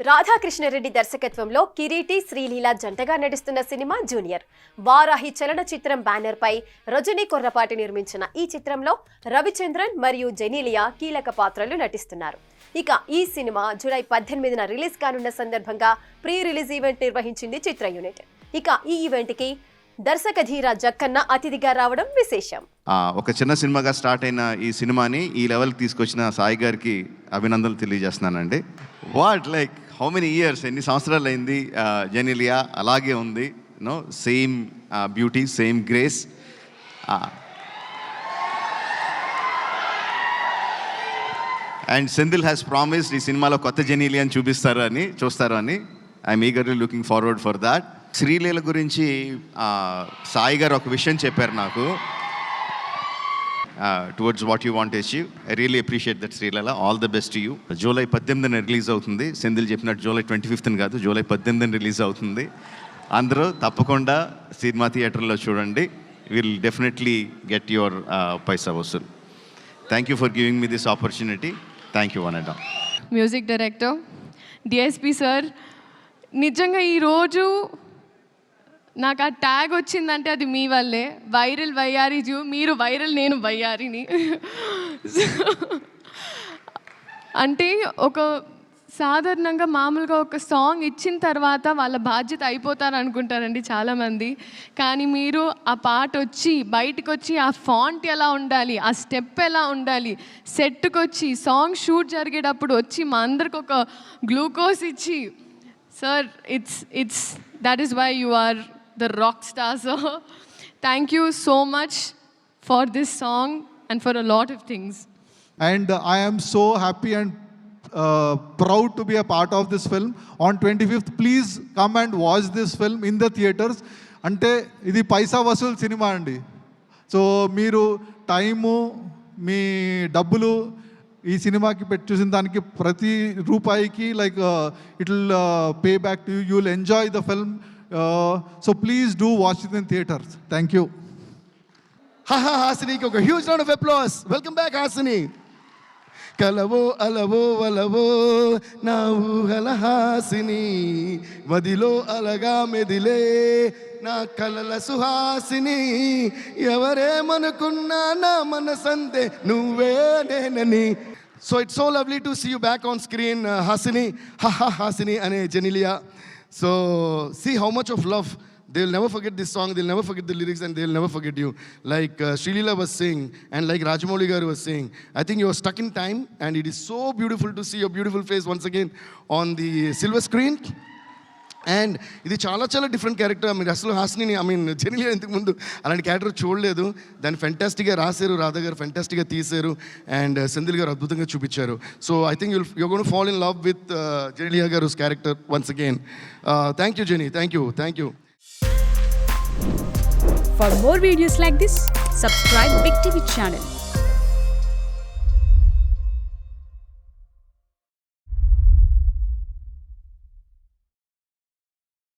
రాధాకృష్ణరెడ్డి దర్శకత్వంలో కిరీటి శ్రీలీల జంటగా నటిస్తున్న సినిమా జూనియర్. వారాహి చలనచిత్రం బ్యానర్ పై రజనీ కొర్రపాటి నిర్మించిన ఈ చిత్రంలో రవిచంద్రన్ మరియు జెనీలియా కీలక పాత్రలు నటిస్తున్నారు. ఇక ఈ సినిమా జూలై 18న రిలీజ్ కానున్న సందర్భంగా ప్రీ రిలీజ్ ఈవెంట్ నిర్వహించింది చిత్ర యూనిట్. ఇక ఈ ఈవెంట్ కి దర్శకధీర జక్కన్న అతిథిగా రావడం విశేషం. ఒక చిన్న సినిమాగా స్టార్ట్ అయిన ఈ సినిమాని ఈ లెవెల్కి తీసుకొచ్చిన సాయి గారికి అభినందనలు తెలియజేస్తున్నానండి. What like how many years, ఎన్ని సంవత్సరాలు అయింది జెనీలియా అలాగే ఉంది, no same beauty, same grace. And Senthil has promised ఈ సినిమాలో కొత్త జెనీలియాని చూస్తారు అని I'm eagerly looking forward for that. Sreeleela గురించి సాయి గారు ఒక విషయం చెప్పారు నాకు, towards what you want achieve. I really appreciate that Sreeleela. All the best you. July 18న రిలీజ్ అవుతుంది. సెంధిల్ చెప్పినట్టు జూలై 25th కాదు, జూలై 18న రిలీజ్ అవుతుంది. అందరూ తప్పకుండా సినిమా థియేటర్లో చూడండి. Will definitely get your paisa vasool. Thank you for giving me this opportunity. Thank you one and all. Music director DSP sir, నిజంగా ఈరోజు నాకు ఆ ట్యాగ్ వచ్చిందంటే అది మీ వల్లే. వైరల్ వయ్యారి మీరు వైరల్, నేను వయ్యారిని. అంటే ఒక సాధారణంగా మామూలుగా ఒక సాంగ్ ఇచ్చిన తర్వాత వాళ్ళ బాధ్యత అయిపోతారు అనుకుంటారండి చాలామంది. కానీ మీరు ఆ పాట వచ్చి బయటకు వచ్చి ఆ ఫాంట్ ఎలా ఉండాలి, ఆ స్టెప్ ఎలా ఉండాలి, సెట్కి వచ్చి సాంగ్ షూట్ జరిగేటప్పుడు వచ్చి మా అందరికి ఒక గ్లూకోజ్ ఇచ్చి, sir it's that is why you are the rock star, sir. Thank you so much for this song and for a lot of things. And I am so happy and proud to be a part of this film. On 25th, please come and watch this film in the theaters. అంటే ఇది పైసా వసూల్ సినిమా అండి. So మీరు time, మీ డబ్బులు ఈ సినిమాకి పెట్టి చూసిన దానికి ప్రతి రూపాయికి like it will pay back to you will enjoy the film. So please do watch it in theatres. Thank you. హాసినికి ఒక huge round of applause. Welcome back Hasini. కలవో అలవో వలవో నా ఊహల హాసిని, మదిలో అలగా మెదిలే నా కలల సుహాసిని, ఎవరేమనుకున్నా నా మనసంతే నువ్వే నేనని. So it's so lovely to see you back on screen Hasini. Hasini అనే Genelia. So see how much of love. They will never forget this song, they will never forget the lyrics, and they will never forget you. Like Srilila was saying, and like Rajamouli garu was saying, I think you are stuck in time, and it is so beautiful to see your beautiful face once again on the silver screen. And ఇది చాలా చాలా different character. మీరు అసలు హాసిని జెనీలియా ఇంతకు ముందు అలాంటి character చూడలేదు. దాన్ని ఫెంటాస్టిక్గా రాశారు, రాధా గారు ఫెంటాస్టిక్గా తీశారు, అండ్ సెంధిల్ గారు అద్భుతంగా చూపించారు. So I think you're gonna fall in love with Genelia గారు character once again. Thank you Genie, thank you. For more videos like this, subscribe Big TV channel.